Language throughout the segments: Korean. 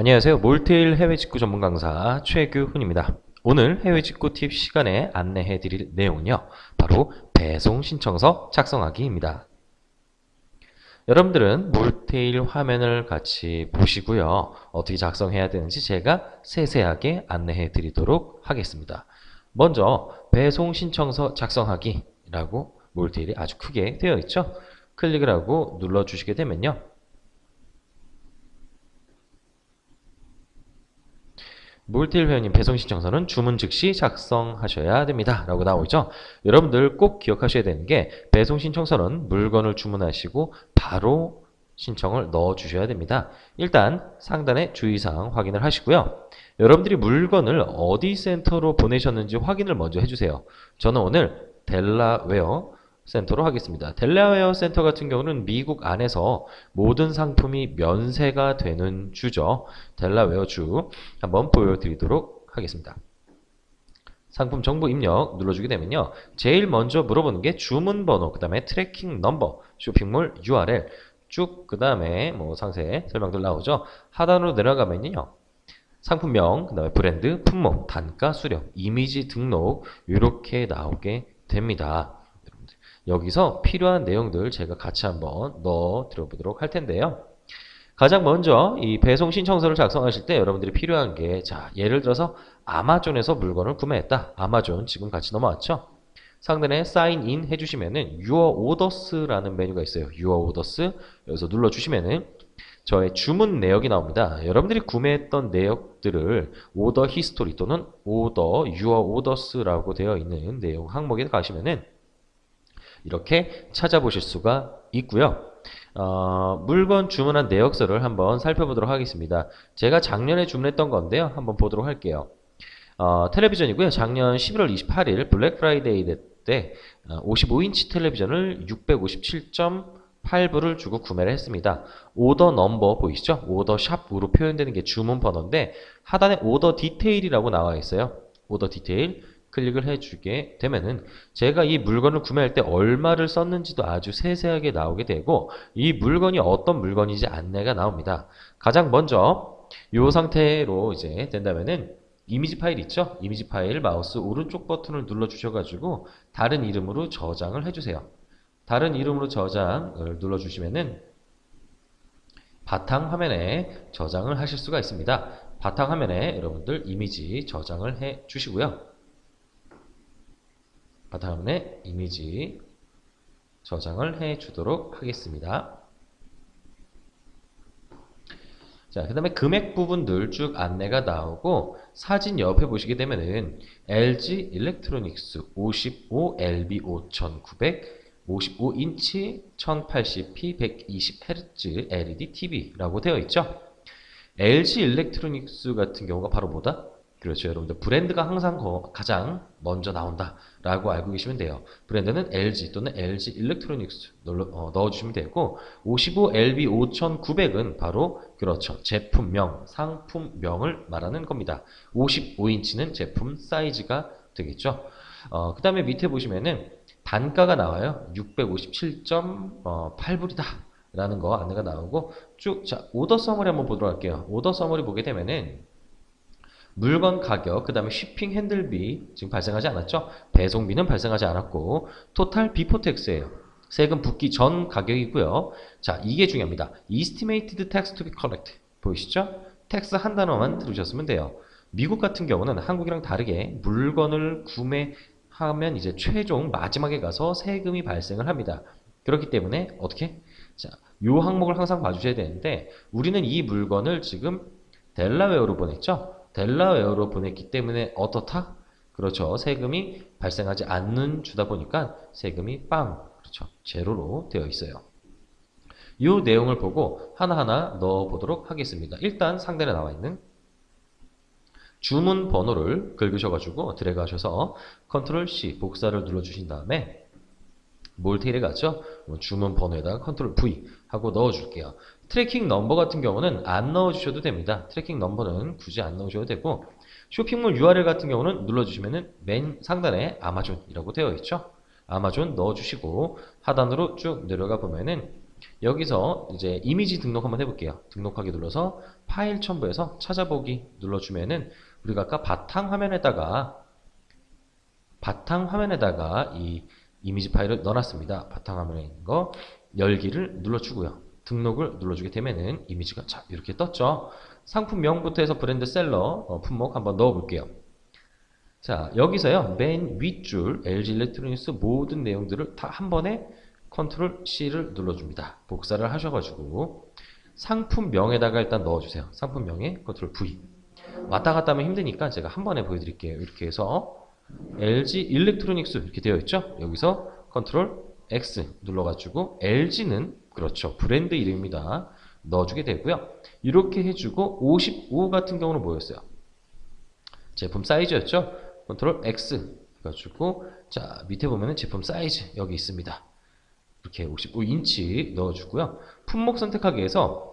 안녕하세요. 몰테일 해외 직구 전문 강사 최규훈입니다. 오늘 해외 직구 팁 시간에 안내해 드릴 내용은요. 바로 배송 신청서 작성하기입니다. 여러분들은 몰테일 화면을 같이 보시고요. 어떻게 작성해야 되는지 제가 세세하게 안내해 드리도록 하겠습니다. 먼저 배송 신청서 작성하기라고 몰테일이 아주 크게 되어 있죠. 클릭을 하고 눌러 주시게 되면요. 몰테일 회원님 배송 신청서는 주문 즉시 작성하셔야 됩니다. 라고 나오죠. 여러분들 꼭 기억하셔야 되는 게 배송 신청서는 물건을 주문하시고 바로 신청을 넣어 주셔야 됩니다. 일단 상단에 주의사항 확인을 하시고요. 여러분들이 물건을 어디 센터로 보내셨는지 확인을 먼저 해주세요. 저는 오늘 델라웨어 센터로 하겠습니다. 델라웨어 센터 같은 경우는 미국 안에서 모든 상품이 면세가 되는 주죠. 델라웨어 주 한번 보여드리도록 하겠습니다. 상품 정보 입력 눌러주게 되면요. 제일 먼저 물어보는 게 주문 번호, 그 다음에 트래킹 넘버, 쇼핑몰 URL 쭉 그 다음에 뭐 상세 설명들 나오죠. 하단으로 내려가면요. 상품명, 그 다음에 브랜드, 품목, 단가, 수령, 이미지 등록 이렇게 나오게 됩니다. 여기서 필요한 내용들 제가 같이 한번 넣어 드려보도록 할 텐데요. 가장 먼저 이 배송 신청서를 작성하실 때 여러분들이 필요한 게, 자, 예를 들어서 아마존에서 물건을 구매했다. 아마존 지금 같이 넘어왔죠? 상단에 sign in 해주시면은 your orders라는 메뉴가 있어요. your orders. 여기서 눌러주시면은 저의 주문 내역이 나옵니다. 여러분들이 구매했던 내역들을 오더 히스토리 또는 오더 your orders라고 되어 있는 내용 항목에 가시면은 이렇게 찾아보실 수가 있고요. 물건 주문한 내역서를 한번 살펴보도록 하겠습니다. 제가 작년에 주문했던 건데요. 한번 보도록 할게요. 텔레비전이고요. 작년 11월 28일 블랙 프라이데이 때 55인치 텔레비전을 657.8불을 주고 구매를 했습니다. 오더 넘버 보이시죠? 오더 샵으로 표현되는 게 주문 번호인데 하단에 오더 디테일이라고 나와 있어요. 오더 디테일 클릭을 해주게 되면은 제가 이 물건을 구매할 때 얼마를 썼는지도 아주 세세하게 나오게 되고 이 물건이 어떤 물건인지 안내가 나옵니다. 가장 먼저 이 상태로 이제 된다면은 이미지 파일 있죠? 이미지 파일 마우스 오른쪽 버튼을 눌러 주셔가지고 다른 이름으로 저장을 해주세요. 다른 이름으로 저장을 눌러 주시면은 바탕화면에 저장을 하실 수가 있습니다. 바탕화면에 여러분들 이미지 저장을 해 주시고요. 바탕화면에 이미지 저장을 해 주도록 하겠습니다. 자, 그 다음에 금액 부분들 쭉 안내가 나오고 사진 옆에 보시게 되면은 LG 일렉트로닉스 55 LB 5900 55인치 1080p 120Hz LED TV라고 되어 있죠. LG 일렉트로닉스 같은 경우가 바로 뭐다? 그렇죠. 여러분들 브랜드가 항상 가장 먼저 나온다라고 알고 계시면 돼요. 브랜드는 LG 또는 LG 일렉트로닉스 넣어주시면 되고 55LB 5900은 바로 그렇죠. 제품명, 상품명을 말하는 겁니다. 55인치는 제품 사이즈가 되겠죠. 그 다음에 밑에 보시면은 단가가 나와요. 657.8불이다. 라는 거 안내가 나오고 쭉, 자, 오더 서머리 한번 보도록 할게요. 오더 서머리 보게 되면은 물건 가격, 그 다음에 쉬핑 핸들비 지금 발생하지 않았죠? 배송비는 발생하지 않았고 토탈 비포 텍스예요. 세금 붓기 전 가격이고요. 자, 이게 중요합니다. Estimated tax to be collected 보이시죠? 텍스 한 단어만 들으셨으면 돼요. 미국 같은 경우는 한국이랑 다르게 물건을 구매하면 이제 최종 마지막에 가서 세금이 발생을 합니다. 그렇기 때문에 어떻게? 자, 요 항목을 항상 봐주셔야 되는데 우리는 이 물건을 지금 델라웨어로 보냈죠? 델라웨어로 보냈기 때문에 어떻다? 그렇죠. 세금이 발생하지 않는 주다 보니까 세금이 그렇죠. 제로로 되어 있어요. 이 내용을 보고 하나하나 넣어보도록 하겠습니다. 일단 상단에 나와 있는 주문 번호를 긁으셔가지고 드래그 하셔서 컨트롤 C 복사를 눌러주신 다음에 몰테일에 가죠. 주문 번호에다가 컨트롤 V 하고 넣어줄게요. 트래킹 넘버 같은 경우는 안 넣어주셔도 됩니다. 트래킹 넘버는 굳이 안 넣으셔도 되고 쇼핑몰 URL 같은 경우는 눌러주시면은 맨 상단에 아마존이라고 되어 있죠. 아마존 넣어주시고 하단으로 쭉 내려가 보면은 여기서 이제 이미지 등록 한번 해볼게요. 등록하기 눌러서 파일 첨부해서 찾아보기 눌러주면은 우리가 아까 바탕화면에다가 이 이미지 파일을 넣어놨습니다. 바탕화면에 있는 거 열기를 눌러주고요. 등록을 눌러주게 되면은 이미지가 자 이렇게 떴죠. 상품명부터 해서 브랜드셀러 품목 한번 넣어볼게요. 자 여기서요 맨 윗줄 LG 일렉트로닉스 모든 내용들을 다 한 번에 컨트롤 C를 눌러줍니다. 복사를 하셔가지고 상품명에다가 일단 넣어주세요. 상품명에 컨트롤 V. 왔다 갔다 하면 힘드니까 제가 한 번에 보여드릴게요. 이렇게 해서 LG 일렉트로닉스 이렇게 되어 있죠. 여기서 컨트롤 X 눌러가지고 LG는 그렇죠. 브랜드 이름입니다. 넣어주게 되고요. 이렇게 해주고 55 같은 경우는 뭐였어요? 제품 사이즈였죠. 컨트롤 X 해가지고 자 밑에 보면은 제품 사이즈 여기 있습니다. 이렇게 55인치 넣어주고요. 품목 선택하기 위해서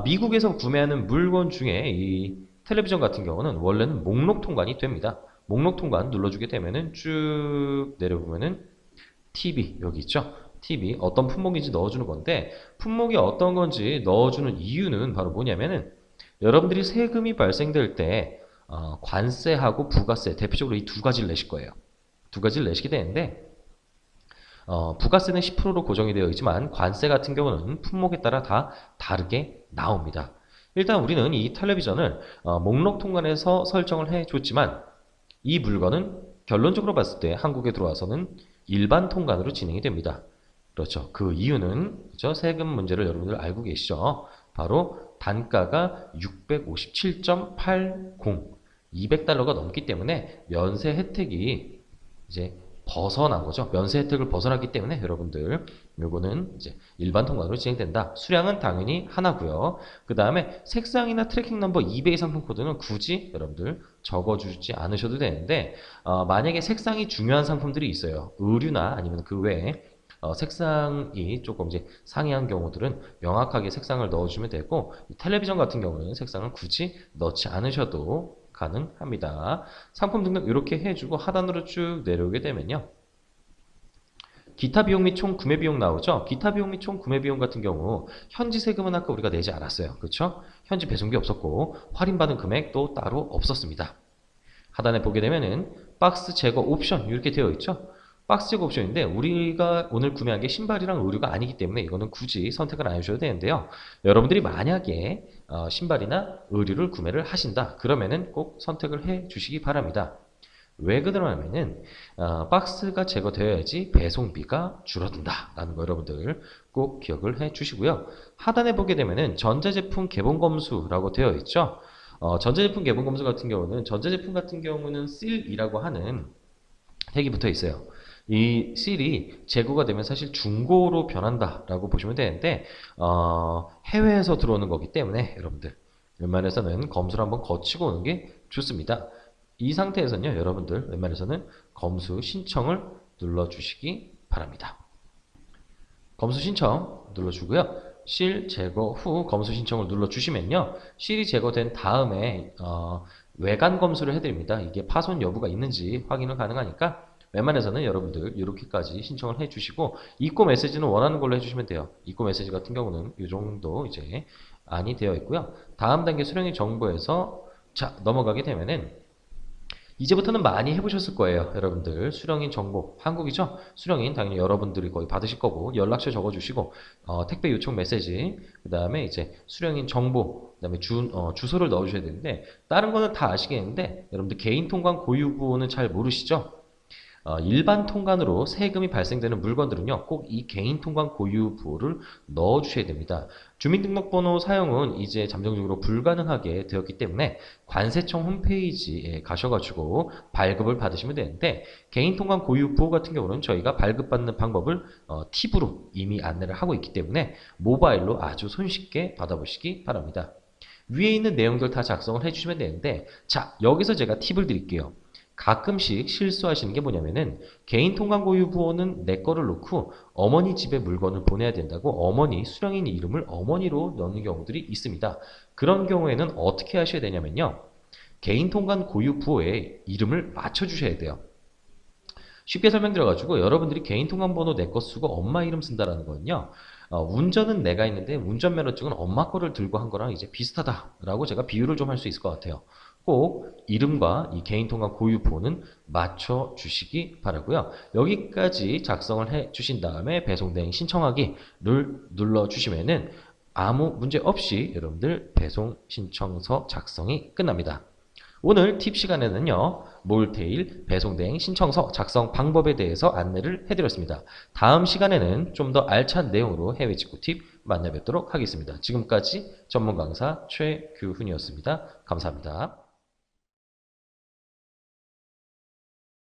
미국에서 구매하는 물건 중에 이 텔레비전 같은 경우는 원래는 목록 통관이 됩니다. 목록 통관 눌러주게 되면은 쭉 내려보면은 TV 여기 있죠. TV 어떤 품목인지 넣어주는 건데 품목이 어떤 건지 넣어주는 이유는 바로 뭐냐면은 여러분들이 세금이 발생될 때 관세하고 부가세 대표적으로 이 두 가지를 내실 거예요. 두 가지를 내시게 되는데 부가세는 10%로 고정이 되어 있지만 관세 같은 경우는 품목에 따라 다 다르게 나옵니다. 일단 우리는 이 텔레비전을 목록 통관해서 설정을 해줬지만 이 물건은 결론적으로 봤을 때 한국에 들어와서는 일반 통관으로 진행이 됩니다. 그렇죠. 그 이유는 그렇죠? 세금 문제를 여러분들 알고 계시죠? 바로 단가가 657.80 $200가 넘기 때문에 면세 혜택이 이제 벗어난 거죠. 면세 혜택을 벗어났기 때문에 여러분들 요거는 이제 일반 통관으로 진행된다. 수량은 당연히 하나고요. 그 다음에 색상이나 트래킹 넘버 이베이 상품 코드는 굳이 여러분들 적어주지 않으셔도 되는데 만약에 색상이 중요한 상품들이 있어요. 의류나 아니면 그 외에 색상이 조금 이제 상이한 경우들은 명확하게 색상을 넣어주면 되고 텔레비전 같은 경우는 색상을 굳이 넣지 않으셔도 가능합니다. 상품 등록 이렇게 해주고 하단으로 쭉 내려오게 되면요. 기타 비용 및 총 구매 비용 나오죠? 기타 비용 및 총 구매 비용 같은 경우 현지 세금은 아까 우리가 내지 않았어요. 그렇죠? 현지 배송비 없었고 할인받은 금액도 따로 없었습니다. 하단에 보게 되면은 박스 제거 옵션 이렇게 되어 있죠? 박스 제거 옵션인데 우리가 오늘 구매한 게 신발이랑 의류가 아니기 때문에 이거는 굳이 선택을 안 해주셔도 되는데요. 여러분들이 만약에 신발이나 의류를 구매를 하신다. 그러면은 꼭 선택을 해 주시기 바랍니다. 왜 그러냐면은 박스가 제거되어야지 배송비가 줄어든다 라는 거 여러분들 꼭 기억을 해 주시고요. 하단에 보게 되면은 전자제품 개봉 검수라고 되어 있죠. 전자제품 개봉 검수 같은 경우는 전자제품 같은 경우는 실이라고 하는 택이 붙어 있어요. 이 실이 재고가 되면 사실 중고로 변한다라고 보시면 되는데 해외에서 들어오는 거기 때문에 여러분들 웬만해서는 검수를 한번 거치고 오는 게 좋습니다. 이 상태에서는요 여러분들 웬만해서는 검수 신청을 눌러주시기 바랍니다. 검수 신청 눌러주고요. 실 제거 후 검수 신청을 눌러주시면요. 실이 제거된 다음에 외관 검수를 해드립니다. 이게 파손 여부가 있는지 확인을 가능하니까 웬만해서는 여러분들 이렇게까지 신청을 해주시고 입고 메시지는 원하는 걸로 해주시면 돼요. 입고 메시지 같은 경우는 이 정도 이제 안이 되어 있고요. 다음 단계 수령인 정보에서 자 넘어가게 되면은 이제부터는 많이 해보셨을 거예요. 여러분들 수령인 정보 한국이죠? 수령인 당연히 여러분들이 거의 받으실 거고 연락처 적어주시고 택배 요청 메시지 그 다음에 이제 수령인 정보 그 다음에 주소를 넣어주셔야 되는데 다른 거는 다 아시겠는데 여러분들 개인 통관 고유부호는 잘 모르시죠? 일반 통관으로 세금이 발생되는 물건들은요, 꼭 이 개인 통관 고유 부호를 넣어 주셔야 됩니다. 주민등록번호 사용은 이제 잠정적으로 불가능하게 되었기 때문에 관세청 홈페이지에 가셔가지고 발급을 받으시면 되는데, 개인 통관 고유 부호 같은 경우는 저희가 발급받는 방법을 팁으로 이미 안내를 하고 있기 때문에 모바일로 아주 손쉽게 받아보시기 바랍니다. 위에 있는 내용들 다 작성을 해주시면 되는데, 자, 여기서 제가 팁을 드릴게요. 가끔씩 실수하시는 게 뭐냐면은 개인 통관 고유 부호는 내 거를 놓고 어머니 집에 물건을 보내야 된다고 어머니 수령인 이름을 어머니로 넣는 경우들이 있습니다. 그런 경우에는 어떻게 하셔야 되냐면요. 개인 통관 고유 부호에 이름을 맞춰 주셔야 돼요. 쉽게 설명드려가지고 여러분들이 개인 통관 번호 내 거 쓰고 엄마 이름 쓴다라는 거는요. 운전은 내가 있는데 운전면허증은 엄마 거를 들고 한 거랑 이제 비슷하다라고 제가 비유를 좀 할 수 있을 것 같아요. 꼭 이름과 이 개인통화 고유번호는 맞춰 주시기 바라고요. 여기까지 작성을 해 주신 다음에 배송대행 신청하기를 눌러 주시면은 아무 문제 없이 여러분들 배송 신청서 작성이 끝납니다. 오늘 팁 시간에는요, 몰테일 배송대행 신청서 작성 방법에 대해서 안내를 해드렸습니다. 다음 시간에는 좀 더 알찬 내용으로 해외 직구 팁 만나뵙도록 하겠습니다. 지금까지 전문 강사 최규훈이었습니다. 감사합니다.